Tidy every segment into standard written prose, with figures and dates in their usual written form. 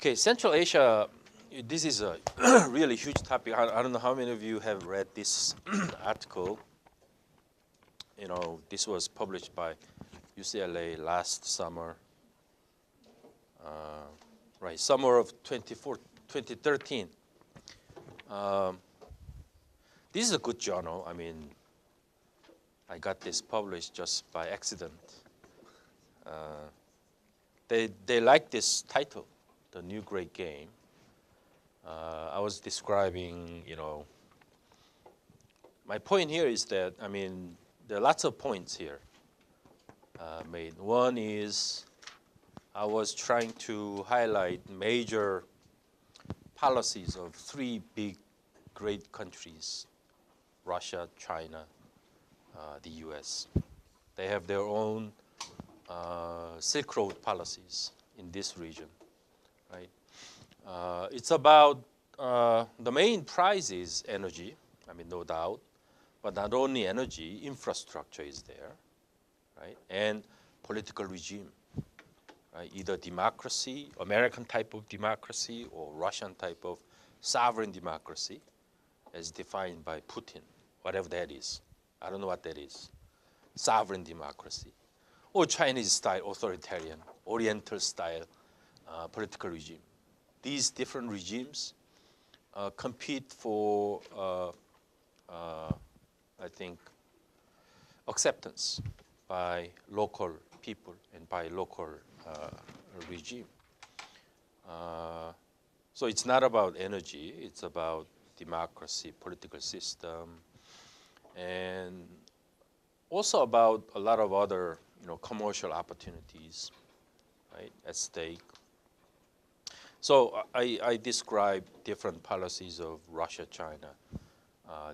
Okay, Central Asia, this is a really huge topic. I don't know how many of you have read this article. You know, this was published by UCLA last summer, right, summer of 2013. This is a good journal. I mean, I got this published just by accident. They like this title, The New Great Game. I was describing, you know, my point here is that, I mean, there are lots of points here made. One is I was trying to highlight major policies of three big, great countries, Russia, China, the US. They have their own Silk Road policies in this region, right? It's about, the main prize is energy, I mean, no doubt, but not only energy, infrastructure is there, right? And political regime, right? Either democracy, American type of democracy, or Russian type of sovereign democracy, as defined by Putin, whatever that is. I don't know what that is. Sovereign democracy, or Chinese style authoritarian, Oriental style political regime. These different regimes compete for, I think, acceptance by local people and by local regime. So it's not about energy, it's about democracy, political system, and also about a lot of other, you know, commercial opportunities, right, at stake. So I describe different policies of Russia, China,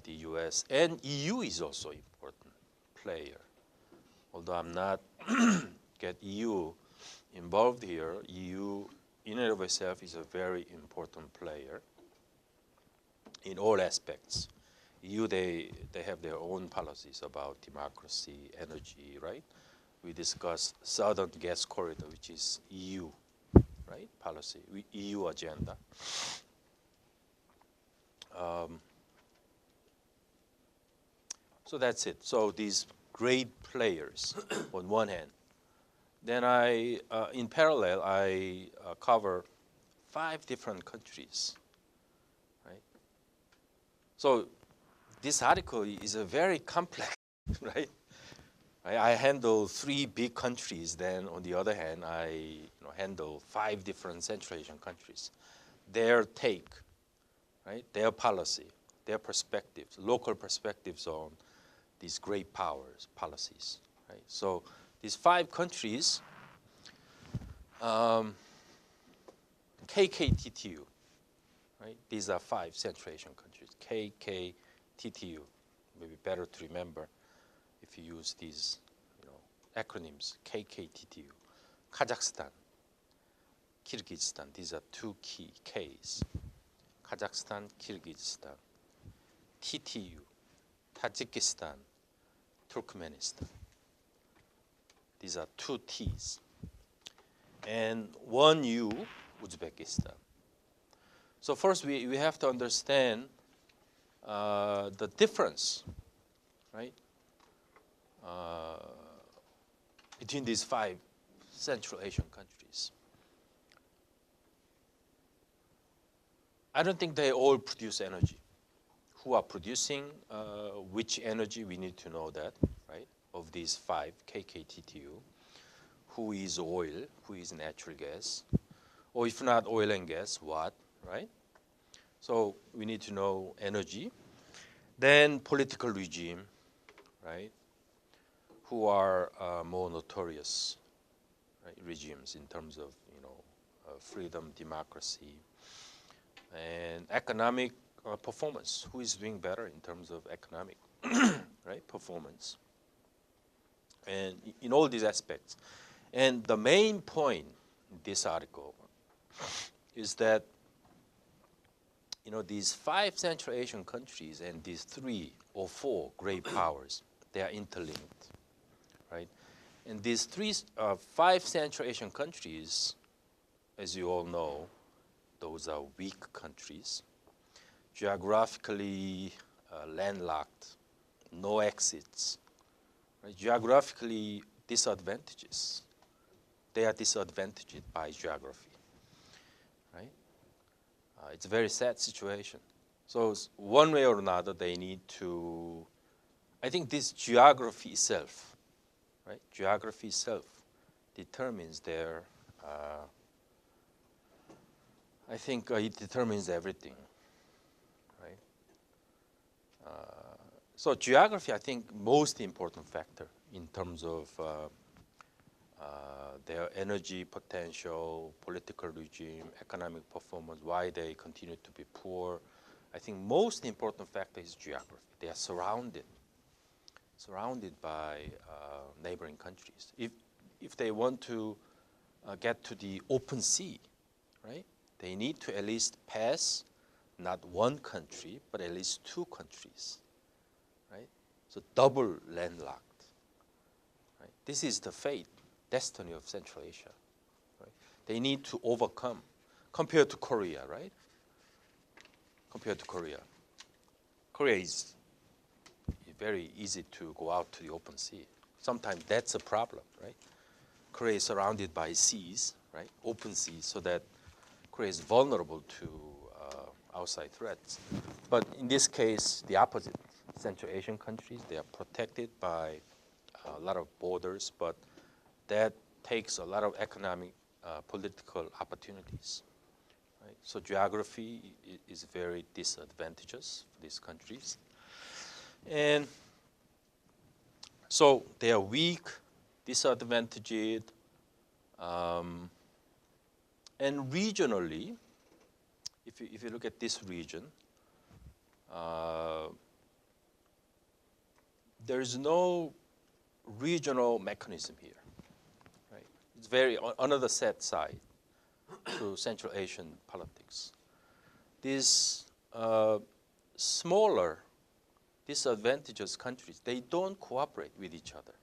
the US, and EU is also an important player. Although I'm not get EU involved here, EU in and of itself is a very important player in all aspects. EU, they have their own policies about democracy, energy, right? We discussed Southern Gas Corridor, which is EU, right, policy, EU agenda. So that's it. So these great players on one hand. Then in parallel, I cover 5 different countries, right? So this article is a very complex, right? I handle 3 big countries. Then on the other hand, I handle 5 different Central Asian countries. Their take, right? Their policy, their perspectives, local perspectives on these great powers, policies, right? So these 5 countries, KKTTU, right? These are 5 Central Asian countries. KKTTU, maybe better to remember if you use these, acronyms. KKTTU, Kazakhstan, Kyrgyzstan. These are 2 key Ks. Kazakhstan, Kyrgyzstan. TTU, Tajikistan, Turkmenistan. These are 2 Ts. And 1 U, Uzbekistan. So first we have to understand the difference, right, between these 5 Central Asian countries. I don't think they all produce energy. Who are producing which energy, we need to know that, right, of these 5 KKTTU. Who is oil, who is natural gas, or if not oil and gas, what, right? So we need to know energy. Then political regime, right? Who are more notorious, right, regimes in terms of, freedom, democracy, and economic performance. Who is doing better in terms of economic, right, performance, and in all these aspects. And the main point in this article is that, these 5 Central Asian countries and these 3 or 4 great powers, they are interlinked, right? And these 5 Central Asian countries, as you all know, those are weak countries, geographically landlocked, no exits, right? Geographically disadvantages. They are disadvantaged by geography, right? It's a very sad situation. So one way or another, they need to, I think this geography itself, right? Geography itself determines their, I think it determines everything, right? So geography, I think, most important factor in terms of their energy potential, political regime, economic performance, why they continue to be poor. I think most important factor is geography. They are surrounded by neighboring countries. If they want to get to the open sea, right, they need to at least pass not one country, but at least two countries, right? So double landlocked, right? This is the fate, destiny of Central Asia, right? They need to overcome, compared to Korea, right? Compared to Korea. Korea is very easy to go out to the open sea. Sometimes that's a problem, right? Korea is surrounded by seas, right? Open seas, so that Korea is vulnerable to outside threats. But in this case, the opposite. Central Asian countries, they are protected by a lot of borders, but that takes a lot of economic, political opportunities. Right? So geography is very disadvantageous for these countries. And so they are weak, disadvantaged, and regionally, if you look at this region, there is no regional mechanism here. Right? It's very another sad side to Central Asian politics. These smaller, disadvantaged countries, they don't cooperate with each other.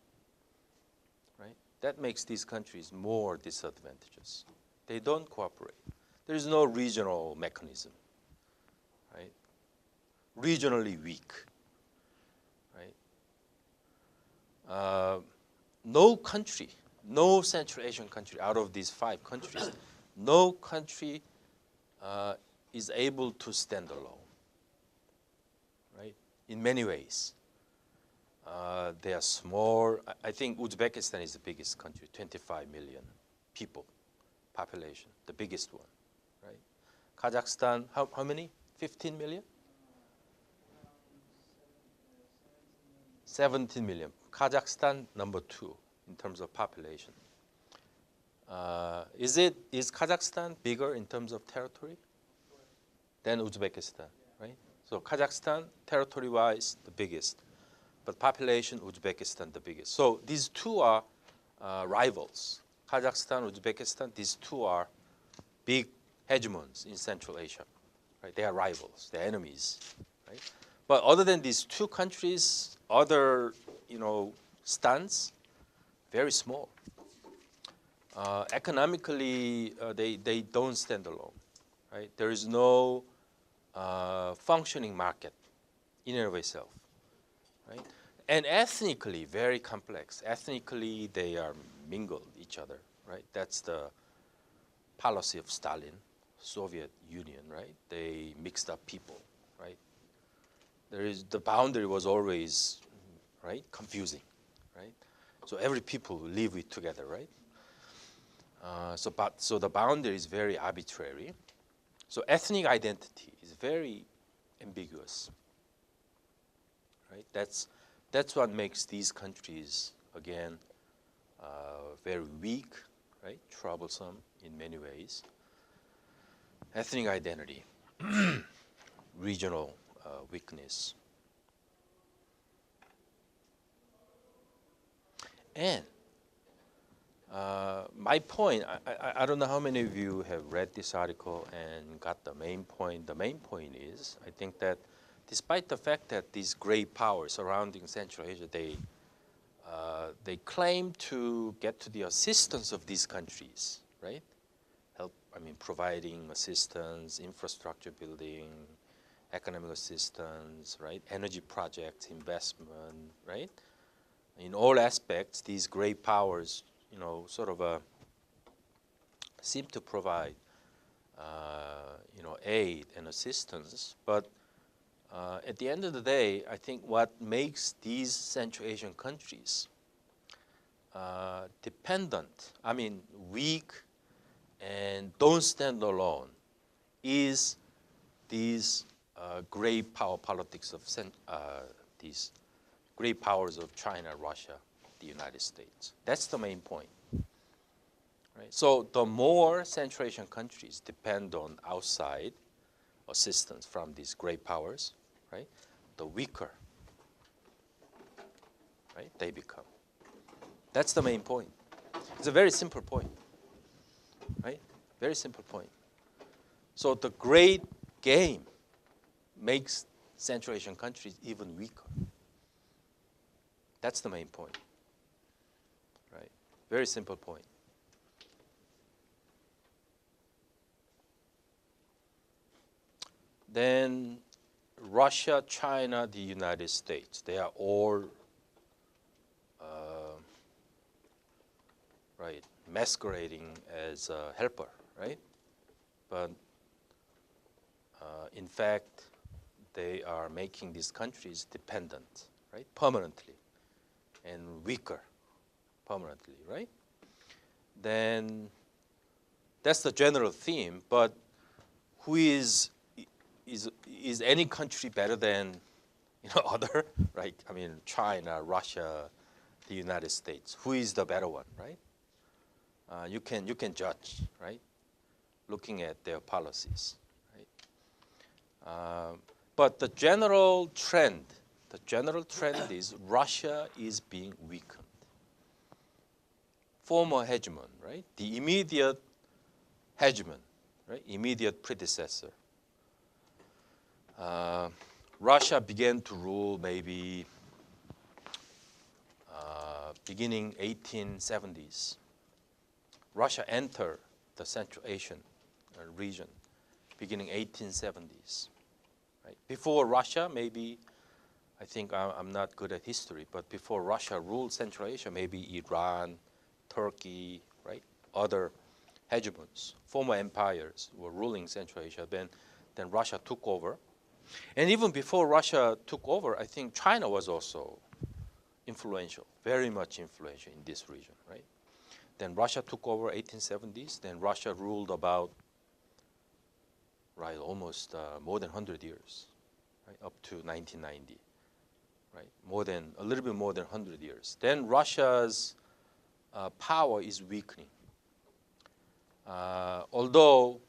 Right? That makes these countries more disadvantaged. They don't cooperate. There is no regional mechanism. Right? Regionally weak. Right? No country, no Central Asian country out of these 5 countries, no country is able to stand alone. Right? In many ways. They are small. I think Uzbekistan is the biggest country, 25 million people, population, the biggest one. Right? Kazakhstan, how many? 15 million? 17 million. Kazakhstan, number 2 in terms of population. Is Kazakhstan bigger in terms of territory than Uzbekistan? Right? So Kazakhstan, territory-wise, the biggest, but population, Uzbekistan, the biggest. So these two are rivals. Kazakhstan, Uzbekistan, these two are big hegemons in Central Asia. Right? They are rivals, they're enemies. Right? But other than these two countries, other stands, very small. Economically, they don't stand alone. Right? There is no functioning market in and of itself. Right? And ethnically, very complex. Ethnically, they are mingled each other. Right? That's the policy of Stalin, Soviet Union. Right? They mixed up people. Right? The boundary was always, right, confusing. Right? So every people live with together. Right? So the boundary is very arbitrary. So ethnic identity is very ambiguous. Right? That's what makes these countries again very weak, right? Troublesome in many ways. Ethnic identity, regional weakness, and my point. I don't know how many of you have read this article and got the main point. The main point is, I think that despite the fact that these great powers surrounding Central Asia, they claim to get to the assistance of these countries, right? providing assistance, infrastructure building, economic assistance, right? Energy projects, investment, right? In all aspects, these great powers, seem to provide, aid and assistance. But at the end of the day, I think what makes these Central Asian countries dependent, weak and don't stand alone, is these great power politics of these great powers of China, Russia, the United States. That's the main point. Right? So the more Central Asian countries depend on outside assistance from these great powers, right, the weaker, right, they become. That's the main point. It's a very simple point, right? Very simple point. So the great game makes Central Asian countries even weaker. That's the main point, right? Very simple point. Then Russia, China, the United States, they are all right, masquerading as a helper, right? But in fact, they are making these countries dependent, right, permanently, and weaker permanently, right? Then that's the general theme. But who is any country better than other, right? China, Russia, the United States. Who is the better one, right? You can judge, right? Looking at their policies, right? But the general trend is Russia is being weakened. Former hegemon, right? The immediate hegemon, right? Immediate predecessor. Russia began to rule maybe beginning 1870s. Russia entered the Central Asian region beginning 1870s. Right? Before Russia, maybe, I think I'm not good at history, but before Russia ruled Central Asia, maybe Iran, Turkey, right? Other hegemons, former empires were ruling Central Asia. Then Russia took over. And even before Russia took over, I think China was also influential, very much influential in this region, right? Then Russia took over 1870s. Then Russia ruled about, right, almost more than 100 years, right, up to 1990, right? A little bit more than 100 years. Then Russia's power is weakening. Although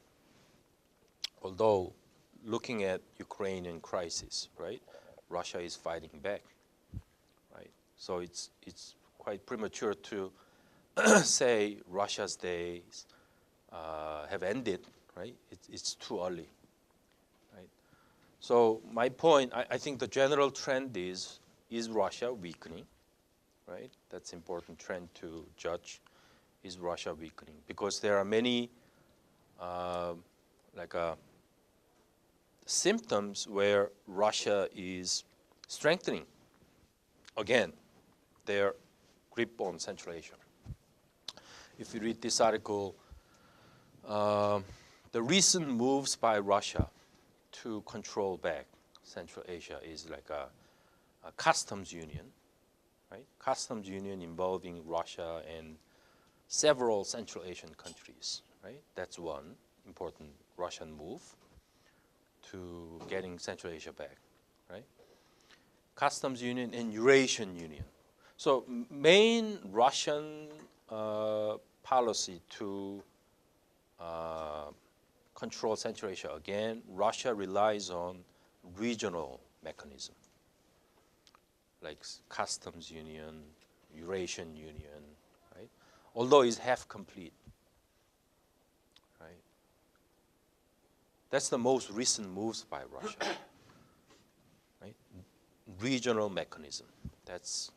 looking at Ukrainian crisis, right, Russia is fighting back, right? So it's quite premature to say Russia's days have ended, right? It's too early, right? So my point, I think the general trend is Russia weakening, right? That's important trend to judge. Is Russia weakening? Because there are many symptoms where Russia is strengthening again their grip on Central Asia. If you read this article, the recent moves by Russia to control back Central Asia is like a customs union, right? Customs union involving Russia and several Central Asian countries, right? That's one important Russian move to getting Central Asia back, right? Customs union and Eurasian union. So main Russian policy to control Central Asia, again, Russia relies on regional mechanism, like customs union, Eurasian union, right? Although it's half complete, right? That's the most recent moves by Russia, right? Regional mechanism. That's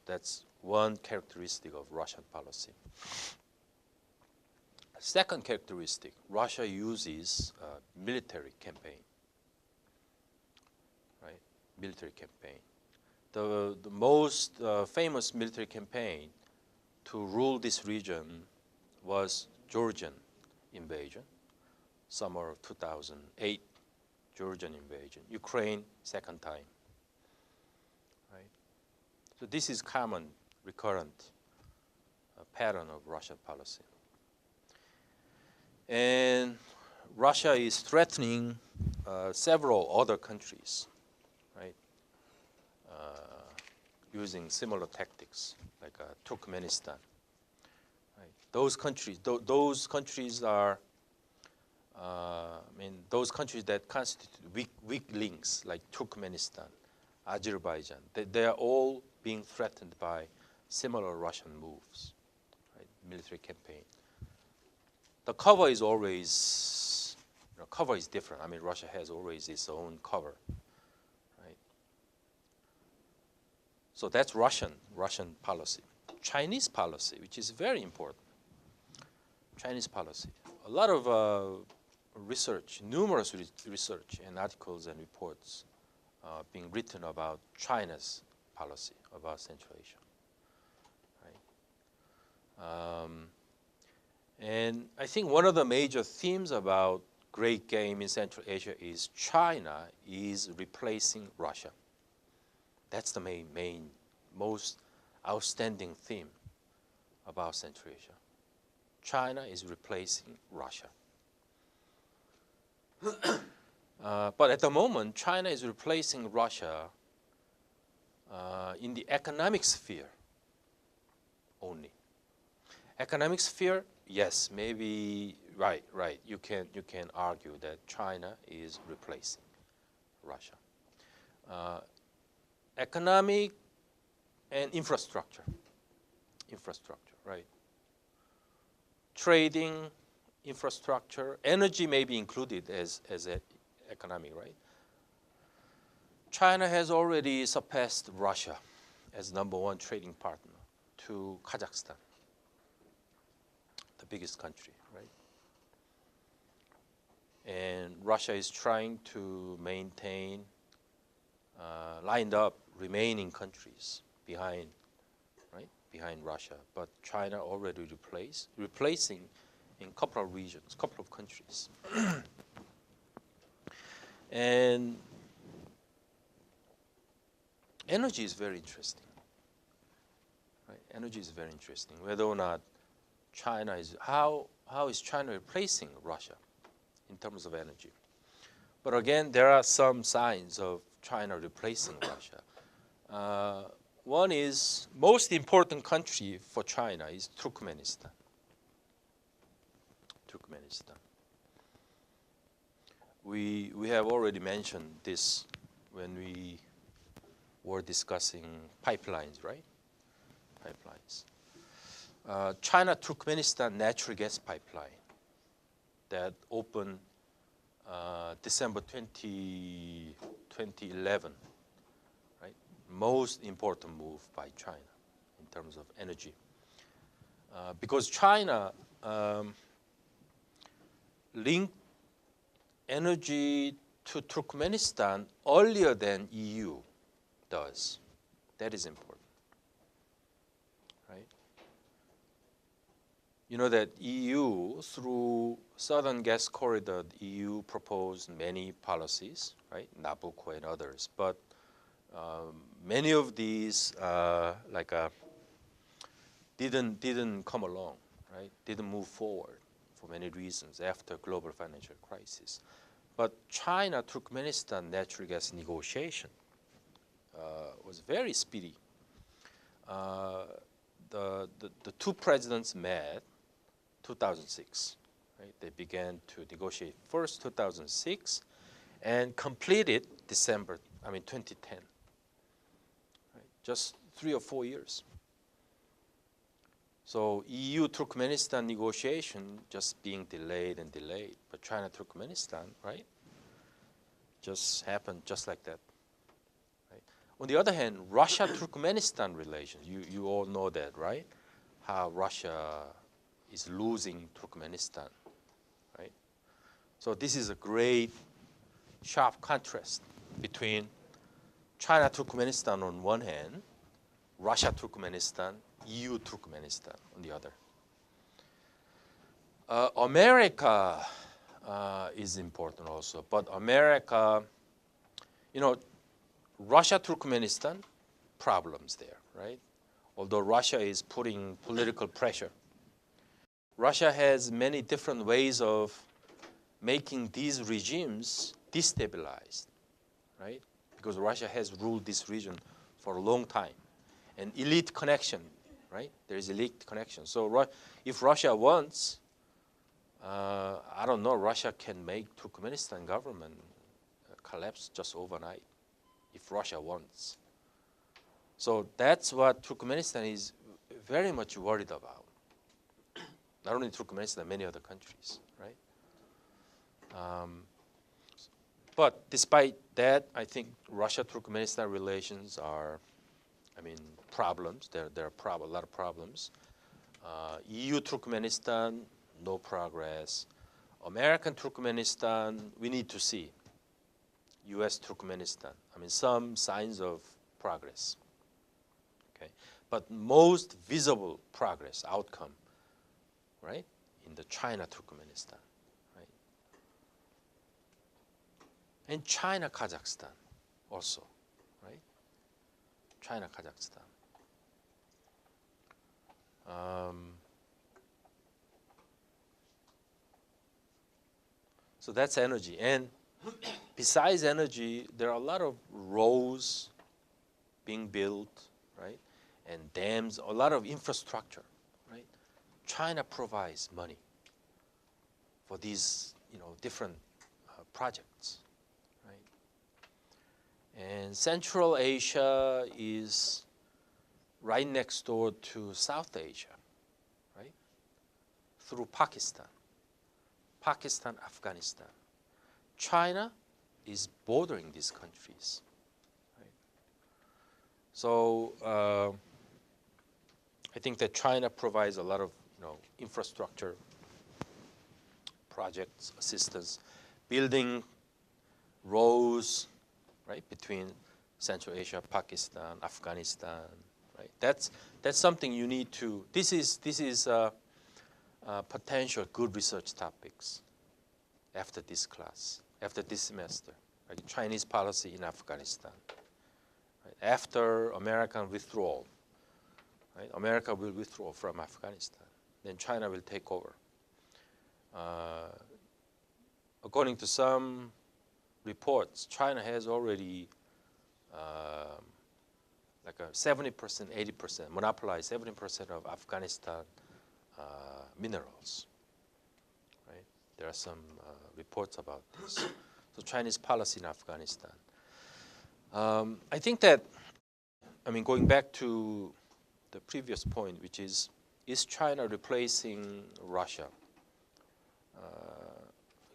one characteristic of Russian policy. Second characteristic, Russia uses military campaign, right? Military campaign. The most famous military campaign to rule this region was Georgian invasion, summer of 2008, Georgian invasion. Ukraine, second time, right? So this is common, recurrent pattern of Russian policy. And Russia is threatening several other countries, right? Using similar tactics, like Turkmenistan. Right? Those countries are, those countries that constitute weak links, like Turkmenistan, Azerbaijan. They are all being threatened by similar Russian moves, right? Military campaign. The cover is always, cover is different. I mean, Russia has always its own cover, right? So that's Russian policy. Chinese policy, which is very important. Chinese policy. A lot of research, numerous research and articles and reports being written about China's policy about Central Asia, right? And I think one of the major themes about great game in Central Asia is China is replacing Russia. That's the main, most outstanding theme about Central Asia. China is replacing Russia. But at the moment, China is replacing Russia in the economic sphere only. Economic sphere, yes, maybe right. You can argue that China is replacing Russia. Economic and infrastructure, right? Trading, infrastructure, energy may be included as economic, right? China has already surpassed Russia as #1 trading partner to Kazakhstan, the biggest country, right? And Russia is trying to maintain lined up remaining countries behind Russia, but China already replacing in a couple of regions, couple of countries. And energy is very interesting. Right? Energy is very interesting. Whether or not China is, how is China replacing Russia in terms of energy? But again, there are some signs of China replacing Russia. One is, most important country for China is Turkmenistan. We have already mentioned this when we were discussing pipelines, right? Pipelines. China-Turkmenistan natural gas pipeline that opened December 2011, right? Most important move by China in terms of energy. Because China linked energy to Turkmenistan earlier than EU does. That is important, right? You know that EU, through Southern Gas Corridor, the EU proposed many policies, right? Nabucco and others, but many of these didn't come along, right? Didn't move forward for many reasons after global financial crisis. But China-Turkmenistan natural gas negotiation was very speedy. The two presidents met 2006. Right? They began to negotiate first 2006 and completed 2010. Right? Just 3 or 4 years. So EU-Turkmenistan negotiation just being delayed and delayed, but China-Turkmenistan, right, just happened just like that. Right? On the other hand, Russia-Turkmenistan relations, you all know that, right? How Russia is losing Turkmenistan, right? So this is a great sharp contrast between China Turkmenistan on one hand, Russia Turkmenistan, EU Turkmenistan on the other. America is important also, but America, you know, Russia Turkmenistan, problems there, right? Although Russia is putting political pressure. Russia has many different ways of making these regimes destabilized, right? Because Russia has ruled this region for a long time. And elite connection, right? There is elite connection. So if Russia wants, I don't know, Russia can make Turkmenistan government collapse just overnight if Russia wants. So that's what Turkmenistan is very much worried about. Not only Turkmenistan, many other countries, right? But despite that, I think Russia-Turkmenistan relations are, I mean, problems. There are a lot of problems. EU-Turkmenistan, no progress. American-Turkmenistan, we need to see. US-Turkmenistan, I mean, some signs of progress. Okay, but most visible progress, outcome, right, in the China-Turkmenistan. And China, Kazakhstan also, right? China, Kazakhstan. So that's energy. And besides energy, there are a lot of roads being built, right? And dams, a lot of infrastructure, right? China provides money for these, different projects. And Central Asia is right next door to South Asia, right? Through Pakistan, Afghanistan. China is bordering these countries, right? So I think that China provides a lot of, infrastructure projects, assistance, building roads, right, between Central Asia, Pakistan, Afghanistan, right? That's something you need to. This is potential good research topics after this class, after this semester. Like Chinese policy in Afghanistan. Right? After American withdrawal, right? America will withdraw from Afghanistan. Then China will take over. According to some reports, China has already like a 70%, 80%, monopolized 70% of Afghanistan minerals. Right? There are some reports about this. So Chinese policy in Afghanistan. I think that, going back to the previous point, which is China replacing Russia?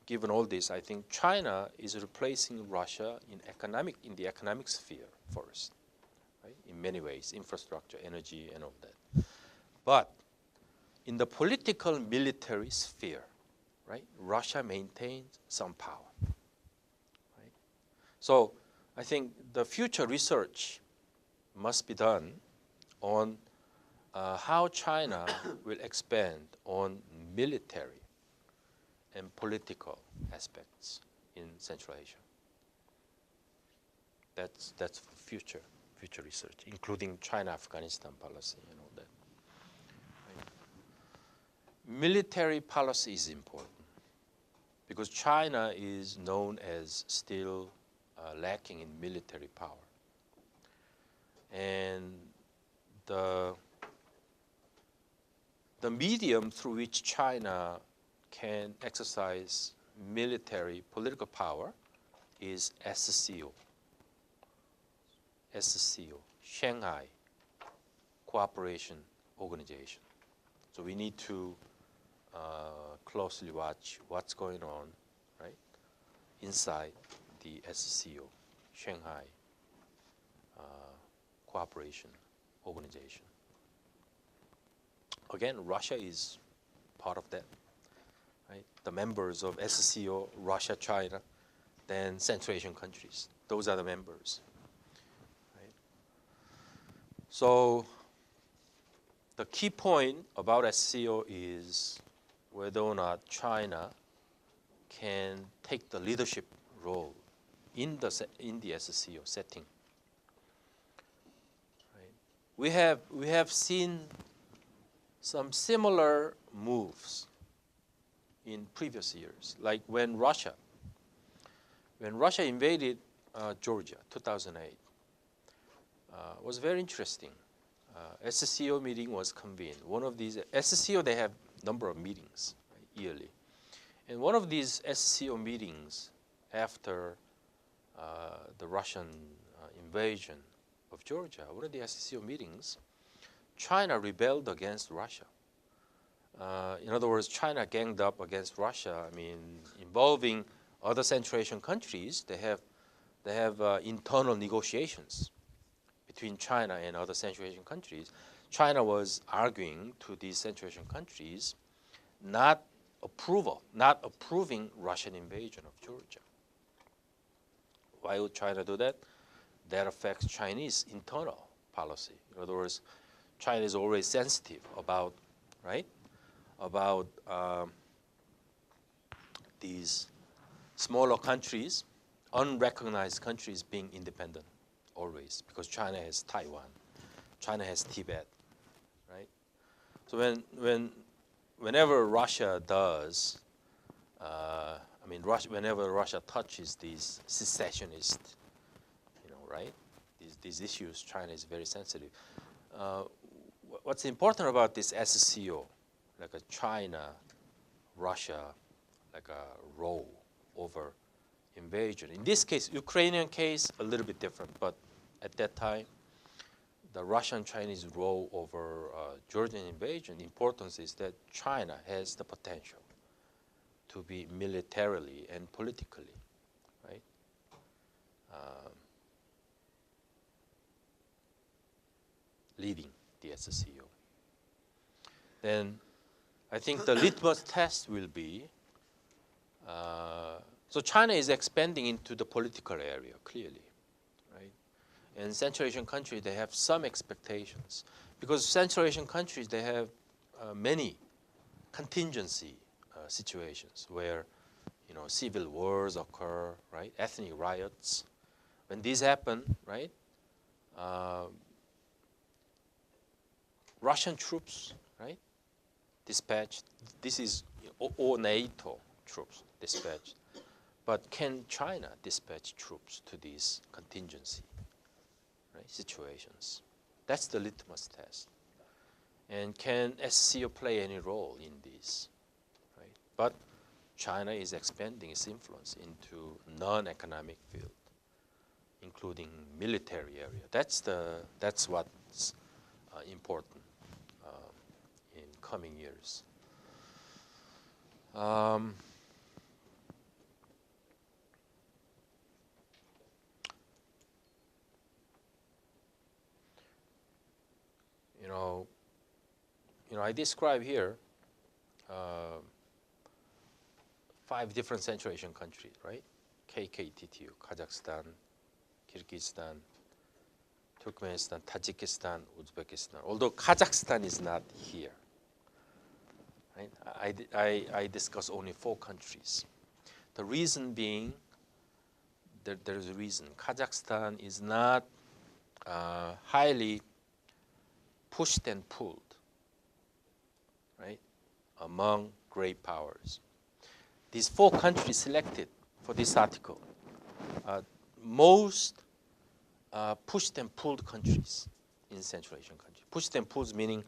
Given all this, I think China is replacing Russia in the economic sphere first, right? In many ways, infrastructure, energy, and all that. But in the political military sphere, right, Russia maintains some power, right? So I think the future research must be done on how China will expand on military and political aspects in Central Asia. That's for future research, including China-Afghanistan policy and all that. Right? Military policy is important because China is known as still lacking in military power, and the medium through which China can exercise military political power is SCO, Shanghai Cooperation Organization. So we need to closely watch what's going on, right, inside the SCO, Shanghai Cooperation Organization. Again, Russia is part of that, right? The members of SCO, Russia, China, then Central Asian countries. Those are the members, right? So the key point about SCO is whether or not China can take the leadership role in the SCO setting. Right? We have seen some similar moves in previous years, like when Russia invaded Georgia, 2008, was very interesting. SCO meeting was convened. One of these SCO, they have number of meetings, right, yearly, and one of these SCO meetings after the Russian invasion of Georgia, one of the SCO meetings, China rebelled against Russia. In other words, China ganged up against Russia. I mean, involving other Central Asian countries. They have internal negotiations between China and other Central Asian countries. China was arguing to these Central Asian countries not approving Russian invasion of Georgia. Why would China do that? That affects Chinese internal policy. In other words, China is always sensitive about, right, about these smaller countries, unrecognized countries being independent always, because China has Taiwan, China has Tibet, right? So whenever Russia does, whenever Russia touches these secessionist, right, these issues, China is very sensitive. What's important about this SCO, like a China, Russia, like a role over invasion. In this case, Ukrainian case, a little bit different, but at that time, the Russian-Chinese role over Georgian invasion, the importance is that China has the potential to be militarily and politically, right, leading the SCO. Then I think the litmus test will be, so China is expanding into the political area, clearly, right? And Central Asian countries, they have some expectations. Because Central Asian countries, they have many contingency situations where, civil wars occur, right? Ethnic riots. When these happen, right? Russian troops, right? Dispatched. This is or NATO troops dispatched. But can China dispatch troops to these contingency, right, situations? That's the litmus test. And can SCO play any role in this, right? But China is expanding its influence into non-economic field, including military area. That's what's important in coming years. I describe here 5 different Central Asian countries, right? KKTTU, Kazakhstan, Kyrgyzstan, Turkmenistan, Tajikistan, Uzbekistan. Although Kazakhstan is not here, right? I discuss only 4 countries. The reason being, there is a reason. Kazakhstan is not highly pushed and pulled, right, among great powers. These 4 countries selected for this article, most pushed and pulled countries in Central Asian countries. Pushed and pulled meaning,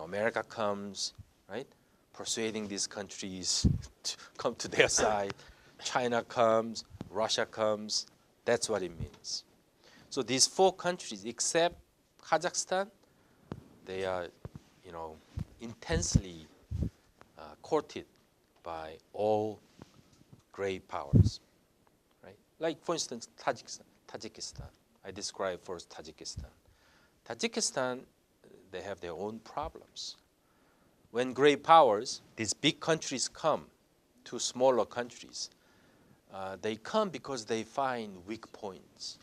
America comes, right, persuading these countries to come to their side. China comes, Russia comes. That's what it means. So these 4 countries, except Kazakhstan, they are, intensely courted by all great powers, right? Like, for instance, Tajikistan. I described first Tajikistan. Tajikistan, they have their own problems. when great powers, these big countries come to smaller countries, they come because they find weak points,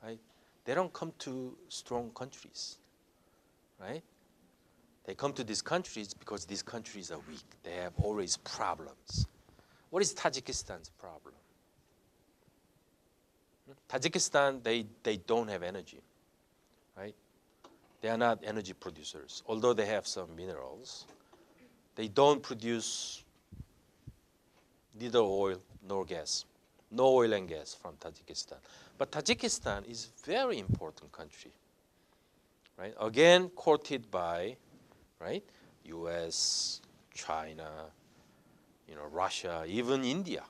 right? They don't come to strong countries, right? They come to these countries because these countries are weak. They have always problems. What is Tajikistan's problem? Tajikistan, they don't have energy, right? They are not energy producers, although they have some minerals. They don't produce neither oil nor gas, no oil and gas from Tajikistan. But Tajikistan is a very important country, right? Again, courted by, right, U.S., China, Russia, even India.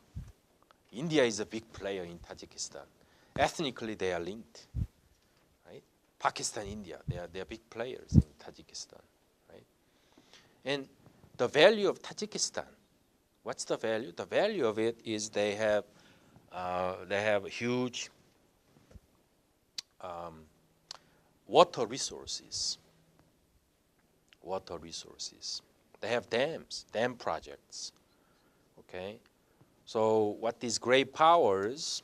India is a big player in Tajikistan. Ethnically, they are linked, right? Pakistan, India, they are big players in Tajikistan, right? And the value of Tajikistan, what's the value? The value of it is they have huge water resources. Water resources. They have dams, dam projects. Okay, so what these great powers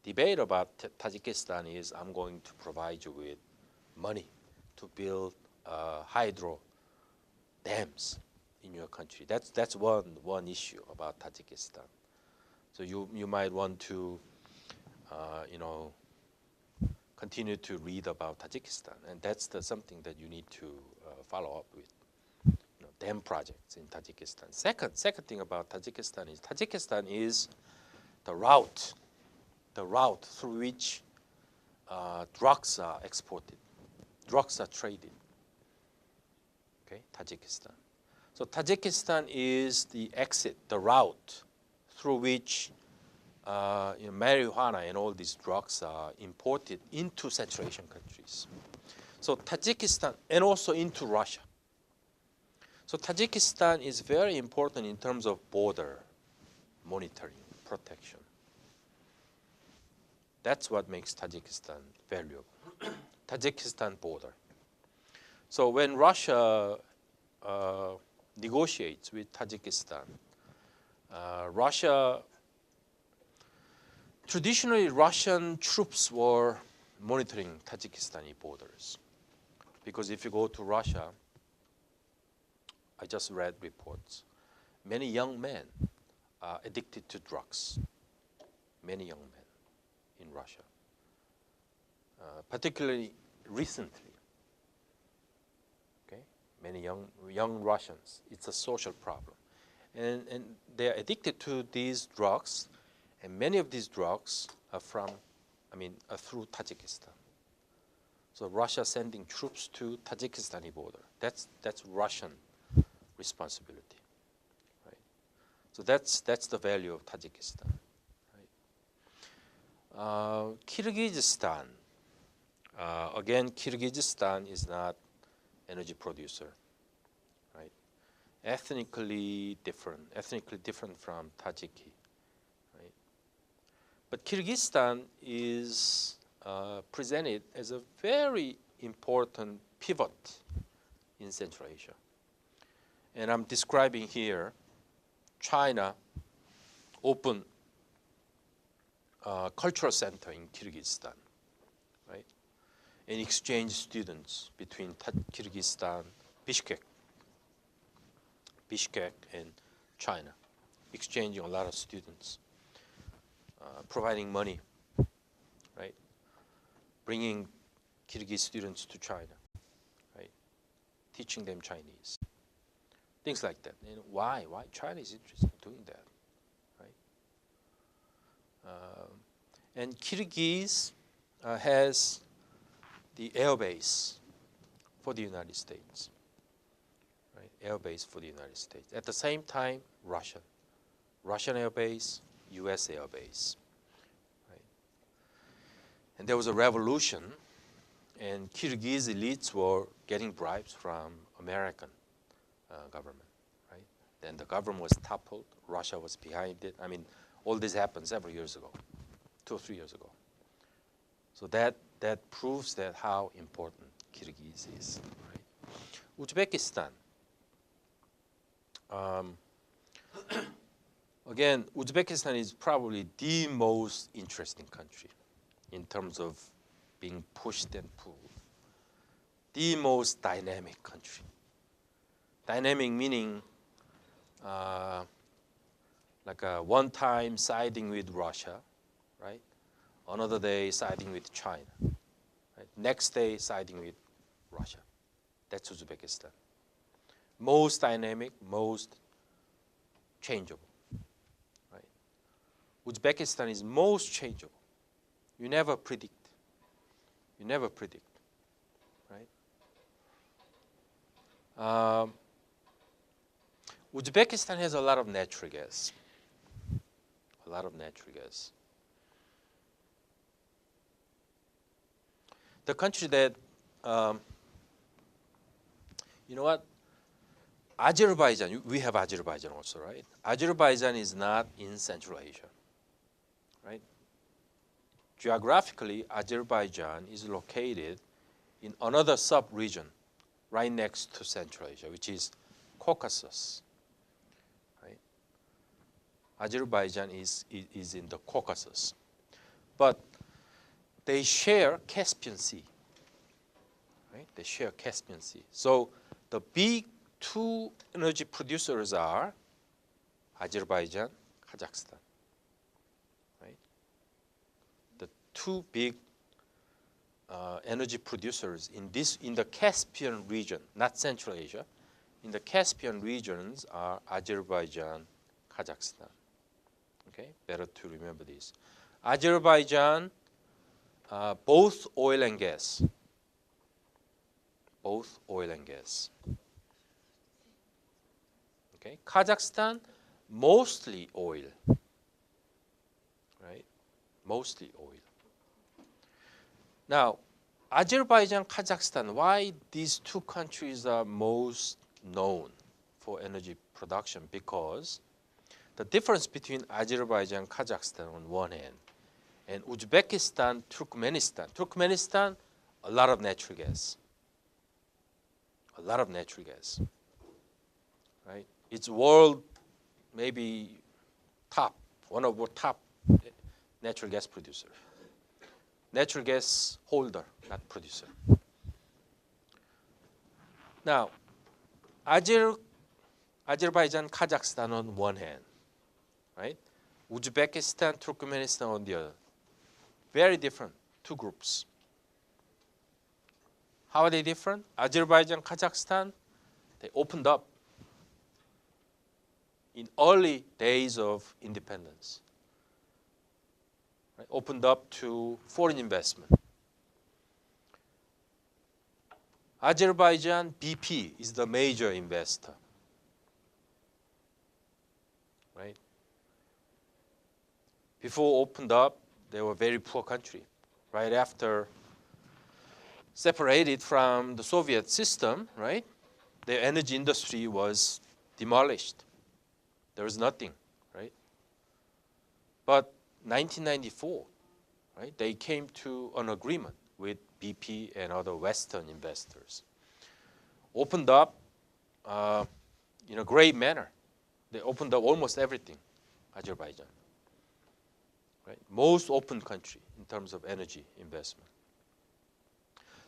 debate about Tajikistan is, I'm going to provide you with money to build hydro dams in your country. That's one issue about Tajikistan. So you might want to continue to read about Tajikistan, and that's something that you need to follow up with. Dam projects in Tajikistan. Second thing about Tajikistan is the route through which drugs are exported, drugs are traded. Okay, Tajikistan. So Tajikistan is the exit, the route through which marijuana and all these drugs are imported into Central Asian countries. So Tajikistan, and also into Russia. So Tajikistan is very important in terms of border monitoring, protection. That's what makes Tajikistan valuable. Tajikistan border. So when Russia negotiates with Tajikistan, traditionally Russian troops were monitoring Tajikistani borders. Because if you go to Russia, I just read reports, many young men are addicted to drugs. Many young men in Russia, particularly recently. Okay, many young Russians. It's a social problem, and they are addicted to these drugs, and many of these drugs are through Tajikistan. So Russia sending troops to Tajikistani border. That's Russian responsibility, right? So that's the value of Tajikistan. Kyrgyzstan, again, Kyrgyzstan is not energy producer, right? Ethnically different from Tajiki, right? But Kyrgyzstan is presented as a very important pivot in Central Asia. And I'm describing here China opened cultural center in Kyrgyzstan, right? And exchange students between Kyrgyzstan, Bishkek and China, exchanging a lot of students, providing money, right? Bringing Kyrgyz students to China, right? Teaching them Chinese, things like that. And why China is interested in doing that, right? And Kyrgyz has the air base for the United States, right? Air base for the United States. At the same time, Russian air base, U.S. air base, right? And there was a revolution, and Kyrgyz elites were getting bribes from American government, right? Then the government was toppled. Russia was behind it. All this happened several years ago, 2 or 3 years ago. So that proves that how important Kyrgyz is, right? Uzbekistan. Again, Uzbekistan is probably the most interesting country in terms of being pushed and pulled. The most dynamic country. Dynamic meaning like one time siding with Russia, right? Another day siding with China. Right? Next day siding with Russia. That's Uzbekistan. Most dynamic, most changeable. Right? Uzbekistan is most changeable. You never predict. You never predict. Right? Uzbekistan has a lot of natural gas. A lot of natural gas. The country that, you know what? Azerbaijan, we have Azerbaijan also, right? Azerbaijan is not in Central Asia, right? Geographically, Azerbaijan is located in another sub-region right next to Central Asia, which is Caucasus. Azerbaijan is in the Caucasus. But they share Caspian Sea. Right? They share Caspian Sea. So the big two energy producers are Azerbaijan, Kazakhstan. Right? The two big energy producers in the Caspian region, not Central Asia, in the Caspian regions are Azerbaijan, Kazakhstan. Okay, better to remember this. Azerbaijan, both oil and gas. Both oil and gas. Okay, Kazakhstan, mostly oil. Right, mostly oil. Now, Azerbaijan, Kazakhstan, why these two countries are most known for energy production? Because the difference between Azerbaijan, Kazakhstan on one hand, and Uzbekistan, Turkmenistan, a lot of natural gas. A lot of natural gas. Right? It's world maybe one of the top natural gas producer. Natural gas holder, not producer. Now, Azerbaijan, Kazakhstan on one hand, right? Uzbekistan, Turkmenistan on the other. Very different, two groups. How are they different? Azerbaijan, Kazakhstan, they opened up in early days of independence. Right? Opened up to foreign investment. Azerbaijan, BP is the major investor. Right? Before opened up, they were a very poor country. Right after separated from the Soviet system, right? Their energy industry was demolished. There was nothing, right? But 1994, right? They came to an agreement with BP and other Western investors. Opened up in a great manner. They opened up almost everything, Azerbaijan. Right? Most open country in terms of energy investment.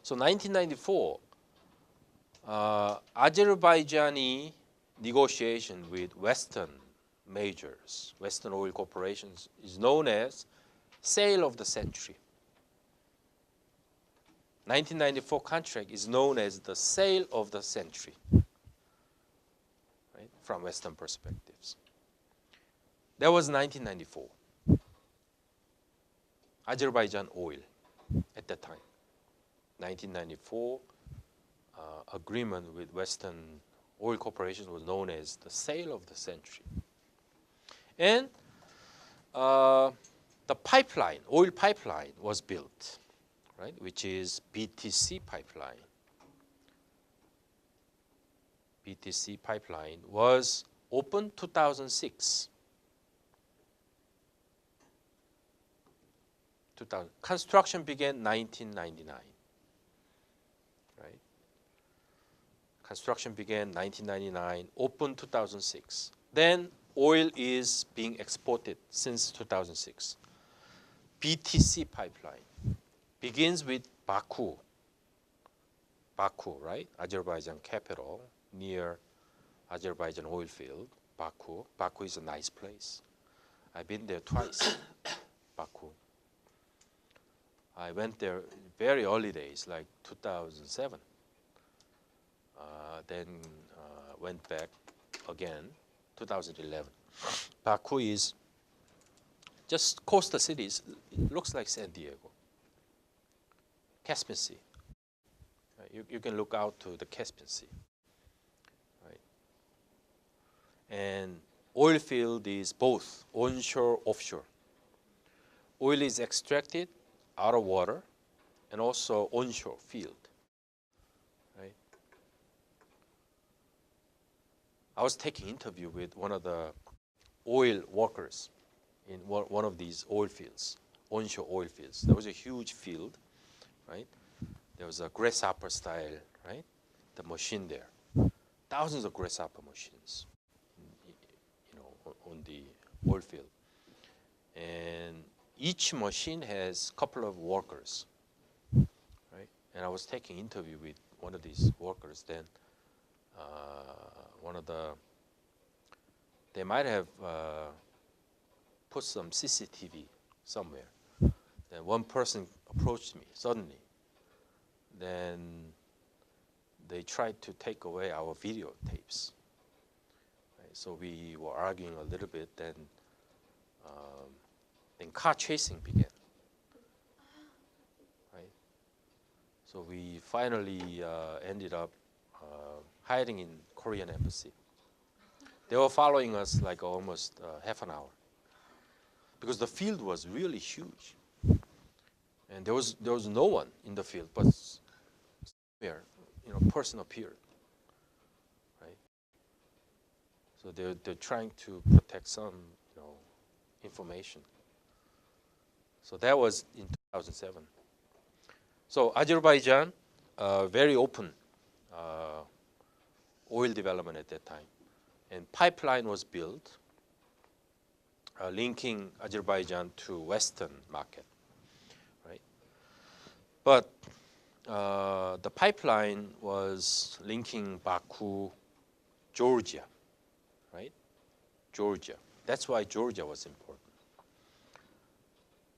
So 1994, Azerbaijani negotiation with Western majors, Western oil corporations, is known as sale of the century. 1994 contract is known as the sale of the century, right, from Western perspectives. That was 1994. Azerbaijan oil at that time. 1994 agreement with Western oil corporations was known as the sale of the century. And the pipeline, oil pipeline was built, right, which is BTC pipeline. BTC pipeline was opened 2006. Construction began 1999. Right? Construction began 1999, opened 2006. Then oil is being exported since 2006. BTC pipeline begins with Baku, right? Azerbaijan capital near Azerbaijan oil field, Baku. Baku is a nice place. I've been there twice, Baku. I went there very early days, like 2007. Then went back again, 2011. Baku is just coastal cities. It looks like San Diego. Caspian Sea. You can look out to the Caspian Sea. Right? And oil field is both onshore, offshore. Oil is extracted out of water and also onshore field. Right? I was taking interview with one of the oil workers in one of these oil fields, onshore oil fields. There was a huge field, right? There was a grasshopper style, right? The machine there. Thousands of grasshopper machines, on the oil field. And each machine has a couple of workers, right? And I was taking interview with one of these workers. Then they might have put some CCTV somewhere. Then one person approached me suddenly. Then they tried to take away our videotapes. Right? So we were arguing a little bit. Then car chasing began. Right? So we finally ended up hiding in Korean embassy. They were following us like almost half an hour because the field was really huge, and there was no one in the field, but somewhere, person appeared. Right? So they're trying to protect some, information. So that was in 2007. So Azerbaijan, very open oil development at that time. And pipeline was built linking Azerbaijan to Western market, right? But the pipeline was linking Baku, Georgia, right? Georgia. That's why Georgia was important.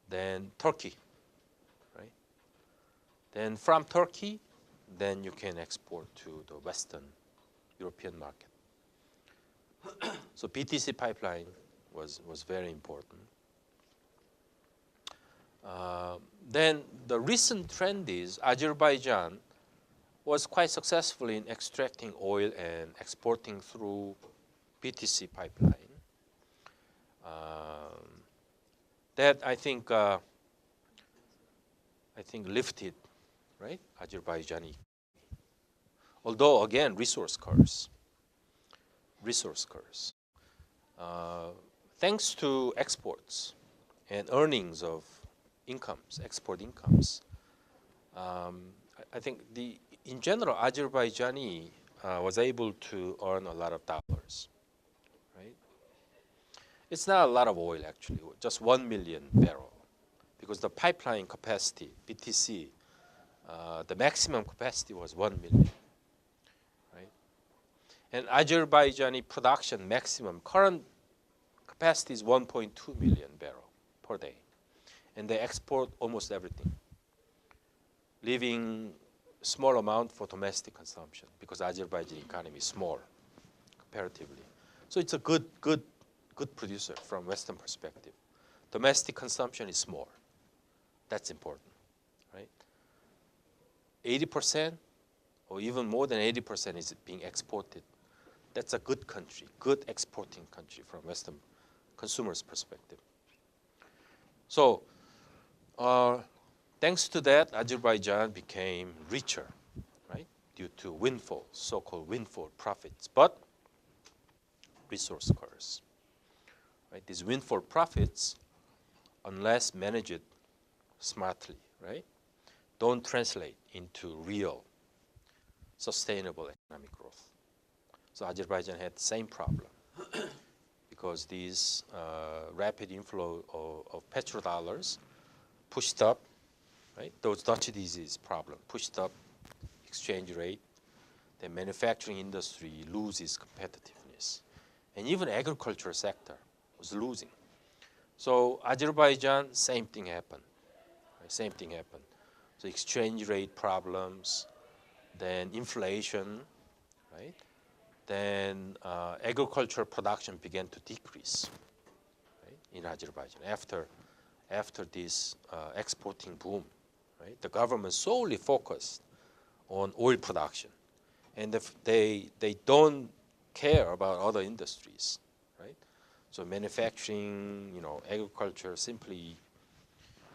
Then Turkey, right? Then from Turkey, then you can export to the Western European market. So BTC pipeline was very important. Then the recent trend is Azerbaijan was quite successful in extracting oil and exporting through BTC pipeline. That I think lifted, right, Azerbaijani. Although again, resource curse. Thanks to exports and earnings of incomes, export incomes, I think in general, Azerbaijani was able to earn a lot of dollars, right? It's not a lot of oil actually, just 1 million barrel, because the pipeline capacity, BTC, the maximum capacity was 1 million, right? And Azerbaijani production maximum current capacity is 1.2 million barrel per day, and they export almost everything, leaving small amount for domestic consumption because Azerbaijan economy is small comparatively. So it's a good producer from Western perspective. Domestic consumption is small. That's important, right? 80% or even more than 80% is being exported. That's a good country, good exporting country from Western consumers' perspective. So thanks to that, Azerbaijan became richer, right, due to windfall, so-called windfall profits, but resource curse. Right? These windfall profits, unless managed smartly, right, don't translate into real sustainable economic growth. So Azerbaijan had the same problem because these rapid inflow of petrodollars pushed up, right? Those Dutch disease problem pushed up exchange rate. The manufacturing industry loses competitiveness, and even agricultural sector was losing. So Azerbaijan, same thing happened. Right? Same thing happened. So exchange rate problems, then inflation, right? Then agricultural production began to decrease, right, in Azerbaijan after this exporting boom, right? The government solely focused on oil production, and if they don't care about other industries, right? So manufacturing, agriculture simply,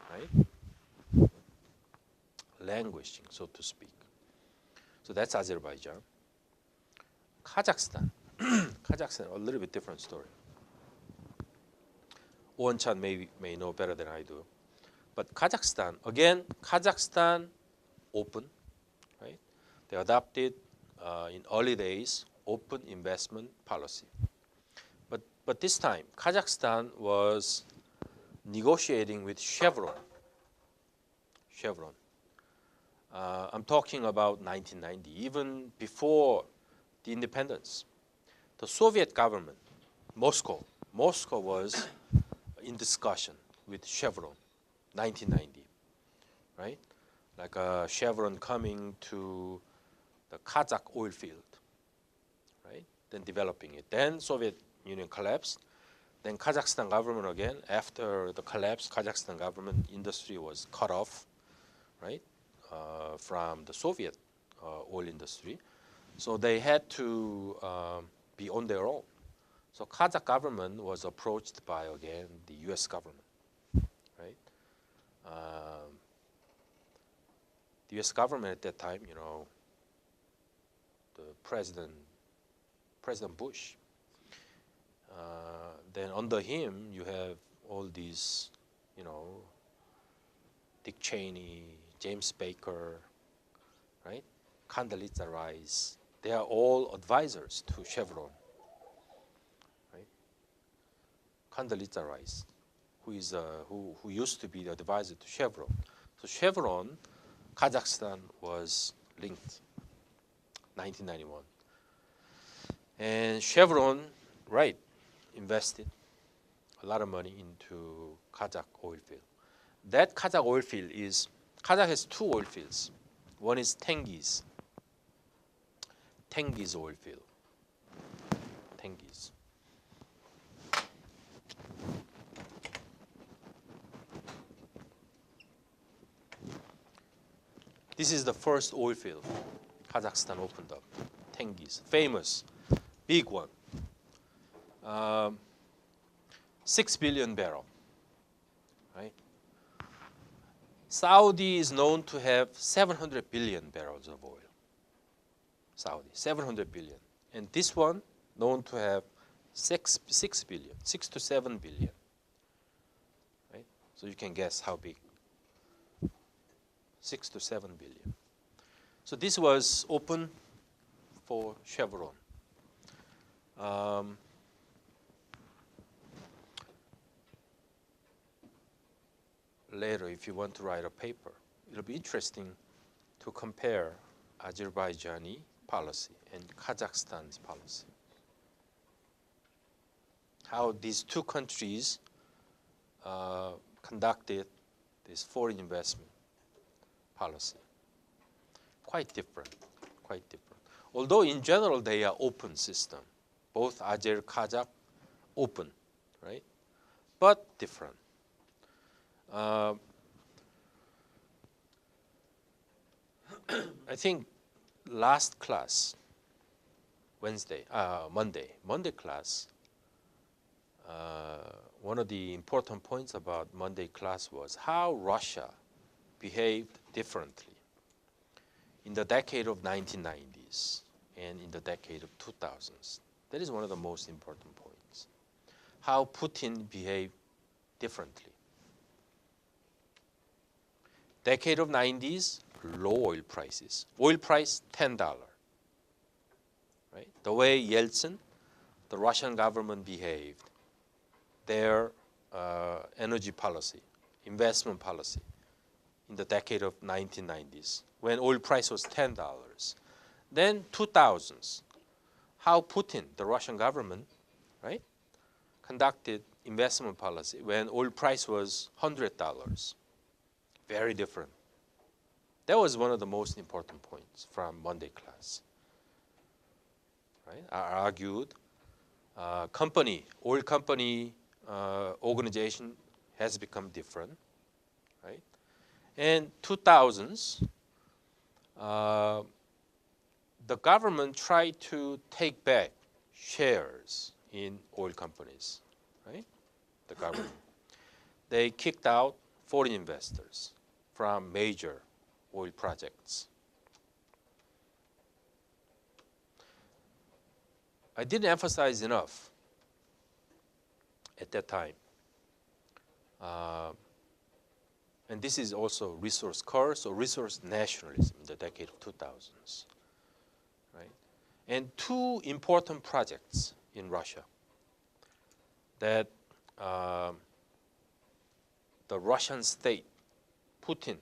right, languishing, so to speak. So that's Azerbaijan. Kazakhstan, Kazakhstan, a little bit different story. Owen-chan may know better than I do. But Kazakhstan, again, Kazakhstan open, right? They adopted in early days open investment policy. But this time, Kazakhstan was negotiating with Chevron. I'm talking about 1990, even before the independence. The Soviet government, Moscow was in discussion with Chevron, 1990, right? Like Chevron coming to the Kazakh oil field, right? Then developing it. Then Soviet Union collapsed. Then Kazakhstan government again, after the collapse, Kazakhstan government industry was cut off, right, from the Soviet oil industry. So they had to be on their own. So Kazakh government was approached by, again, the US government, right? The US government at that time, the President Bush, then under him you have all these, Dick Cheney, James Baker, right? Condoleezza Rice. They are all advisors to Chevron, right? Condoleezza Rice, who used to be the advisor to Chevron. So Chevron, Kazakhstan was linked, 1991, and Chevron, right, invested a lot of money into Kazakh oil field. That Kazakh oil field Kazakh has two oil fields. One is Tengiz oil field. Tengiz. This is the first oil field Kazakhstan opened up. Tengiz, famous, big one. 6 billion barrel, right? Saudi is known to have 700 billion barrels of oil. Saudi, 700 billion. And this one known to have 6 to 7 billion. Right? So you can guess how big. 6 to 7 billion. So this was open for Chevron. Later, if you want to write a paper, it'll be interesting to compare Azerbaijani policy and Kazakhstan's policy. How these two countries conducted this foreign investment policy. Quite different. Although in general they are open system, both Azer, Kazakh, open, right? But different. I think last class, Monday class, one of the important points about Monday class was how Russia behaved differently in the decade of 1990s and in the decade of 2000s. That is one of the most important points. How Putin behaved differently. Decade of 90s, low oil prices. Oil price $10, right? The way Yeltsin, the Russian government behaved, their energy policy, investment policy in the decade of 1990s when oil price was $10. Then 2000s, how Putin, the Russian government, right, conducted investment policy when oil price was $100. Very different. That was one of the most important points from Monday class. Right? I argued oil company organization has become different. Right? And 2000s, the government tried to take back shares in oil companies, right? The government. They kicked out foreign investors from major oil projects. I didn't emphasize enough at that time. And this is also resource curse or resource nationalism in the decade of 2000s. Right? And two important projects in Russia that the Russian state, Putin,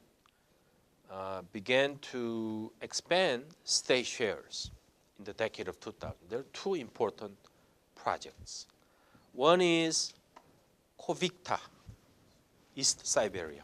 began to expand state shares in the decade of 2000. There are two important projects. One is Kovykta, East Siberia.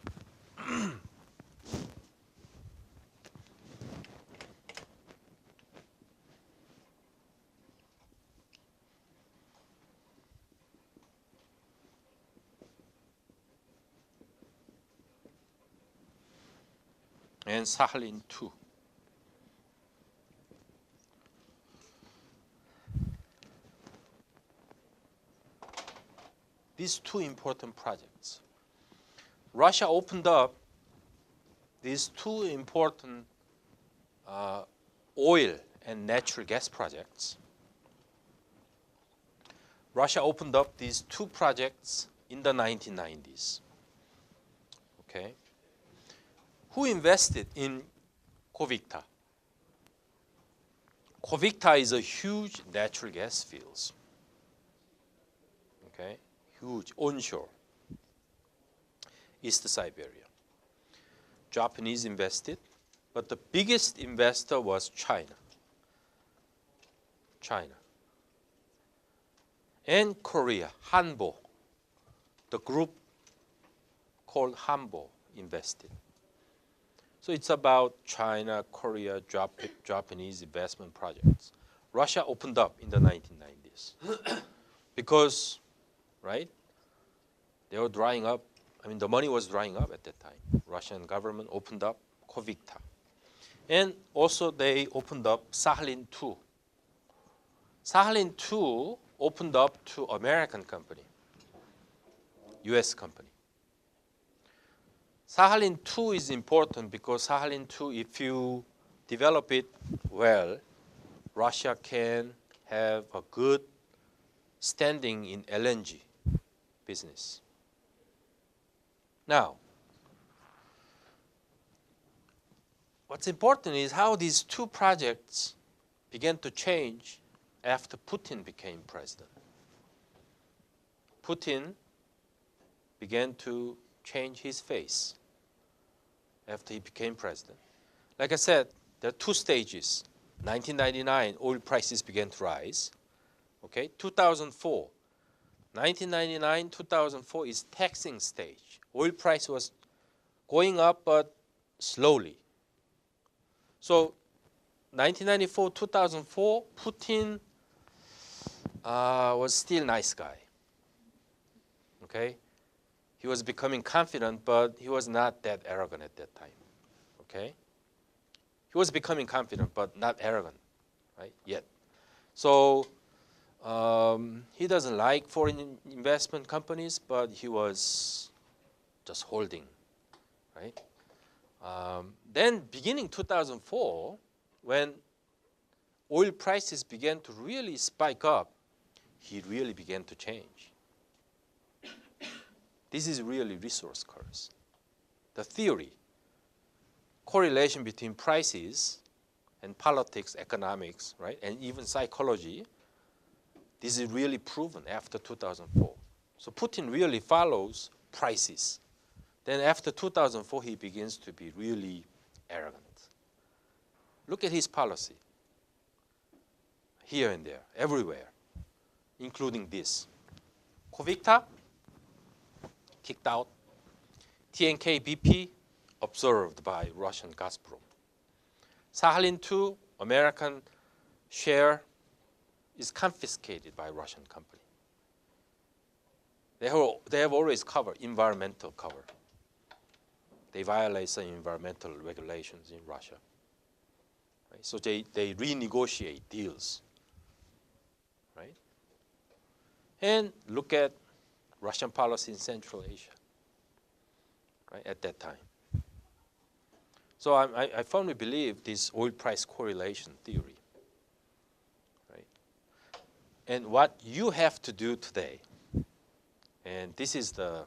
And Sakhalin 2. These two important projects. Russia opened up these two important oil and natural gas projects. Russia opened up these two projects in the 1990s. Okay. Who invested in Kovykta? Kovykta is a huge natural gas fields. Okay, huge onshore, East Siberia. Japanese invested, but the biggest investor was China. And Korea, Hanbo, the group called Hanbo invested. So it's about China, Korea, Japanese investment projects. Russia opened up in the 1990s because, right, they were drying up. I mean, the money was drying up at that time. Russian government opened up Kovykta. And also they opened up Sakhalin 2. Sakhalin 2 opened up to American company, US company. Sakhalin 2 is important because Sakhalin 2, if you develop it well, Russia can have a good standing in LNG business. Now, what's important is how these two projects began to change after Putin became president. Putin began to change his face after he became president. Like I said, there are two stages. 1999, oil prices began to rise. Okay, 2004. 1999, 2004 is taxing stage. Oil price was going up, but slowly. So 1994, 2004, Putin was still nice guy. Okay? He was becoming confident, but he was not that arrogant at that time. Okay? He was becoming confident, but not arrogant, right? Yet. So he doesn't like foreign investment companies, but he was just holding, right? Then beginning 2004, when oil prices began to really spike up, he really began to change. This is really resource curse. The theory, correlation between prices and politics, economics, right, and even psychology, this is really proven after 2004. So Putin really follows prices. Then after 2004, he begins to be really arrogant. Look at his policy. Here and there, everywhere, including this. Kovicta, kicked out. TNK BP, observed by Russian Gazprom. Sakhalin-2, American share is confiscated by Russian company. They have always covered environmental cover. They violate some environmental regulations in Russia. Right? So they renegotiate deals. Right? And look at Russian policy in Central Asia, right, at that time. So I firmly believe this oil price correlation theory. Right? And what you have to do today, and this is the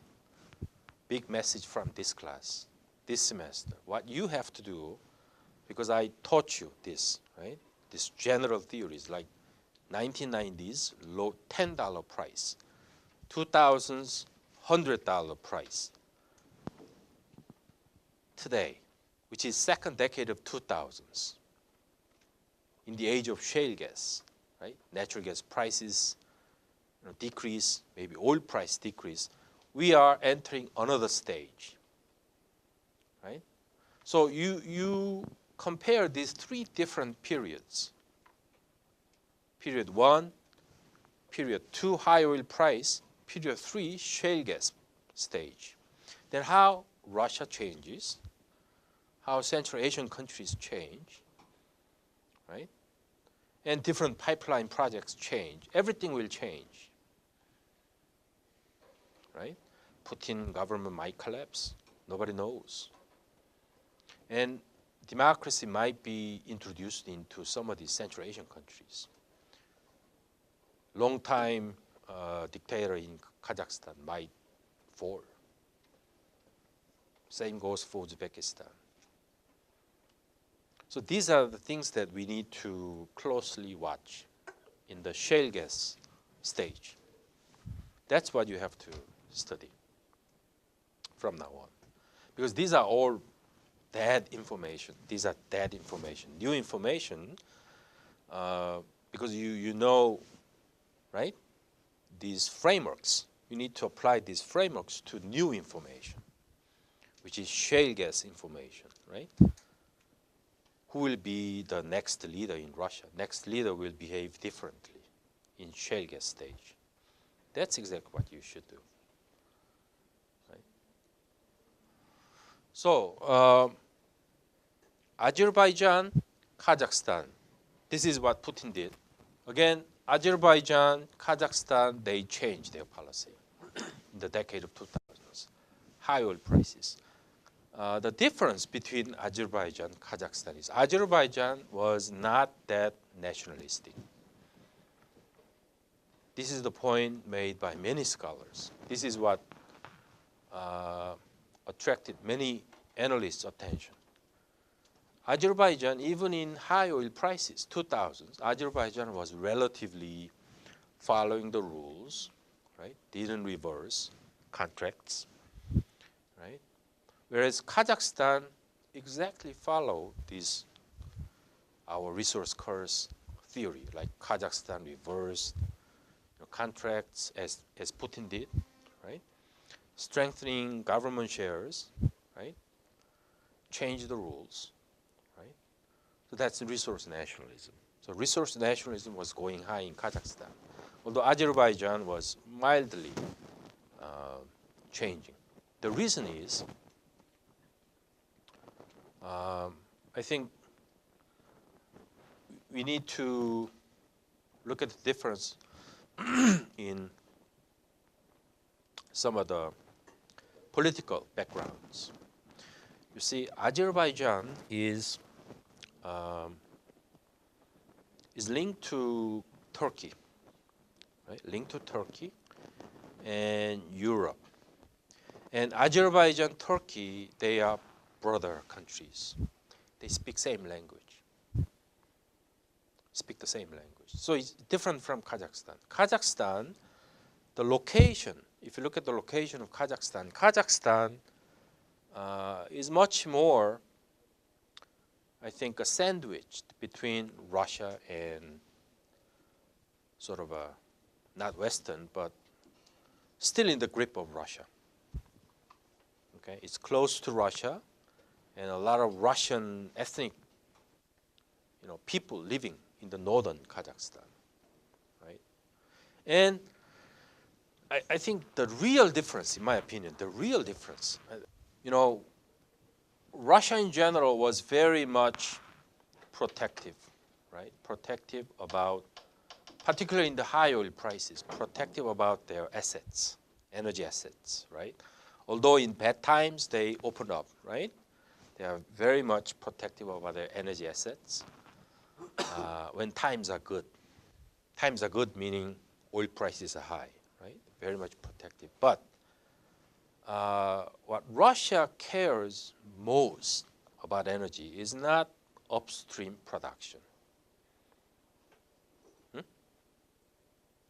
big message from this class, this semester, what you have to do, because I taught you this, right? This general theories like 1990s low $10 price, 2000s $100 price. Today, which is second decade of 2000s, in the age of shale gas, right? Natural gas prices decrease, maybe oil price decrease. We are entering another stage, right? So you compare these three different periods. Period 1, period 2, high oil price, period 3, shale gas stage. Then how Russia changes, how Central Asian countries change, right? And different pipeline projects change. Everything will change, right? Putin government might collapse. Nobody knows. And democracy might be introduced into some of these Central Asian countries. Long-time dictator in Kazakhstan might fall. Same goes for Uzbekistan. So these are the things that we need to closely watch in the shale gas stage. That's what you have to study from now on. Because these are all dead information. These are dead information. New information, because you know, right? These frameworks, you need to apply these frameworks to new information, which is shale gas information, right? Who will be the next leader in Russia? Next leader will behave differently in shale gas stage. That's exactly what you should do. Right? So, Azerbaijan, Kazakhstan, this is what Putin did. Again, Azerbaijan, Kazakhstan, they changed their policy in the decade of 2000s. High oil prices. The difference between Azerbaijan and Kazakhstan is Azerbaijan was not that nationalistic. This is the point made by many scholars. This is what attracted many analysts' attention. Azerbaijan, even in high oil prices, 2000s, Azerbaijan was relatively following the rules, right? Didn't reverse contracts, right? Whereas Kazakhstan exactly followed this, our resource curse theory, like Kazakhstan reversed contracts as Putin did, right? Strengthening government shares, right? Change the rules, right? So that's resource nationalism. So resource nationalism was going high in Kazakhstan, although Azerbaijan was mildly changing. The reason is, I think we need to look at the difference in some of the political backgrounds. You see, Azerbaijan is linked to Turkey, right? Linked to Turkey and Europe. And Azerbaijan, Turkey, they are brother countries. They speak same language. speak the same language. So it's different from Kazakhstan. Kazakhstan, the location, if you look at the location of Kazakhstan, Kazakhstan is much more, I think, a sandwich between Russia and sort of a, not Western, but still in the grip of Russia. Okay, it's close to Russia, and a lot of Russian ethnic, people living in the northern Kazakhstan, right? And I think the real difference, in my opinion, the real difference, Russia in general was very much protective, right? Protective about, particularly in the high oil prices, protective about their assets, energy assets, right? Although in bad times they open up, right? They are very much protective about their energy assets when times are good. Times are good meaning oil prices are high, right? Very much protective. But what Russia cares most about energy is not upstream production.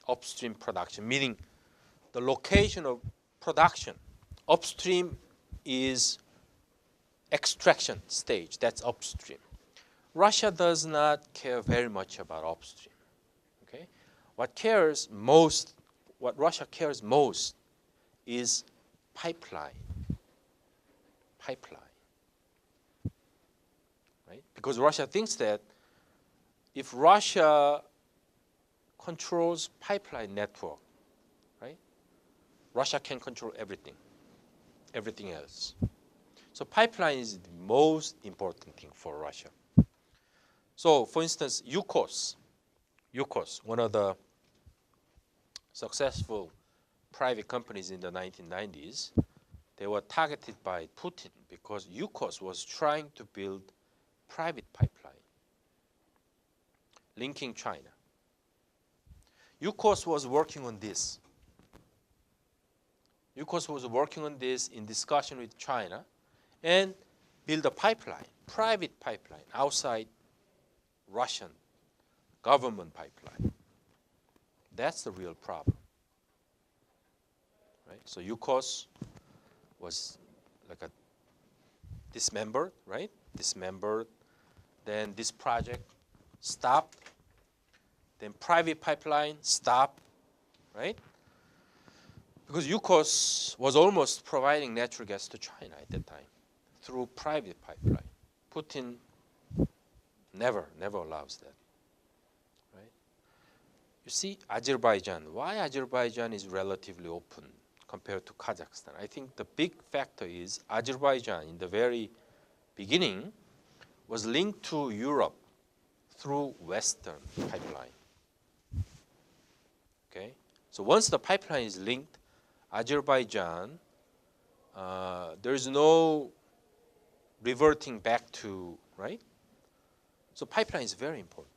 Upstream production, meaning the location of production. Upstream is extraction stage, that's upstream. Russia does not care very much about upstream. Okay? What Russia cares most is pipeline. Pipeline. Right? Because Russia thinks that if Russia controls pipeline network, right? Russia can control everything else. So pipeline is the most important thing for Russia. So for instance, Yukos, one of the successful private companies in the 1990s, they were targeted by Putin because Yukos was trying to build private pipeline linking China. Yukos was working on this. Yukos was working on this in discussion with China and build a pipeline, private pipeline outside Russian government pipeline. That's the real problem. Right? So Yukos was like a dismembered, right? Dismembered. Then this project stopped. Then private pipeline stopped, right? Because Yukos was almost providing natural gas to China at that time through private pipeline. Putin never allows that, right? You see, Azerbaijan. Why Azerbaijan is relatively open compared to Kazakhstan? I think the big factor is Azerbaijan in the very beginning was linked to Europe through Western pipeline. Okay, so once the pipeline is linked, Azerbaijan, there is no reverting back to, right? So pipeline is very important.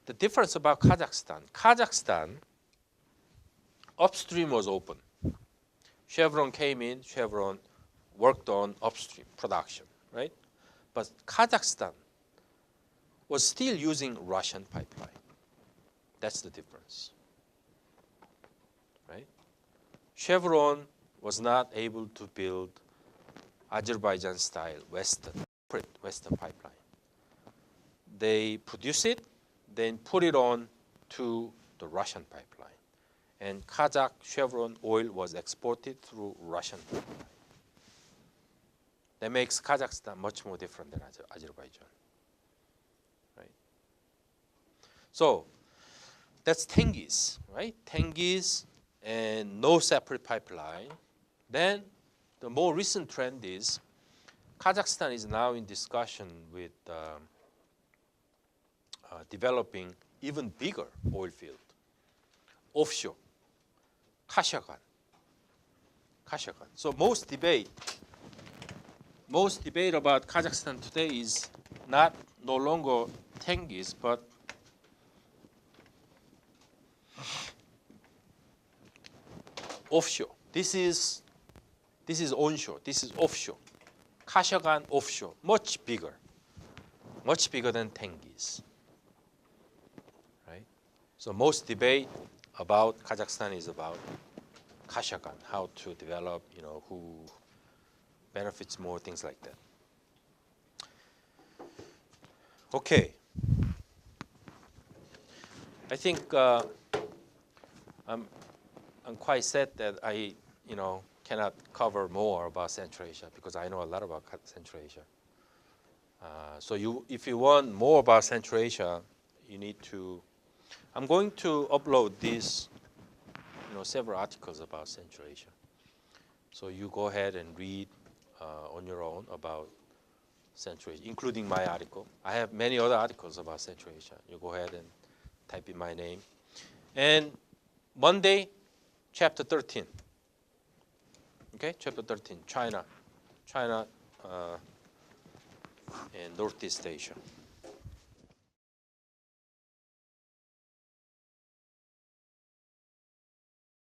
The difference about Kazakhstan, upstream was open. Chevron came in, Chevron worked on upstream production, right? But Kazakhstan was still using Russian pipeline. That's the difference, right? Chevron was not able to build Azerbaijan-style Western pipeline. They produce it, then put it on to the Russian pipeline. And Kazakh Chevron oil was exported through Russian pipeline. That makes Kazakhstan much more different than Azerbaijan, right? So that's Tengiz, right? Tengiz and no separate pipeline. Then the more recent trend is Kazakhstan is now in discussion with developing even bigger oil field, offshore, Kashagan. So most debate about Kazakhstan today is no longer Tengiz, but offshore. This is onshore. This is offshore. Kashagan offshore, much bigger than Tengiz. So most debate about Kazakhstan is about Kashagan, how to develop, who benefits more, things like that. Okay. I think I'm quite sad that I, cannot cover more about Central Asia because I know a lot about Central Asia. So if you want more about Central Asia, you need to. I'm going to upload these, several articles about Central Asia. So you go ahead and read on your own about Central Asia, including my article. I have many other articles about Central Asia. You go ahead and type in my name. And Monday, chapter 13. Okay, chapter 13, China and Northeast Asia.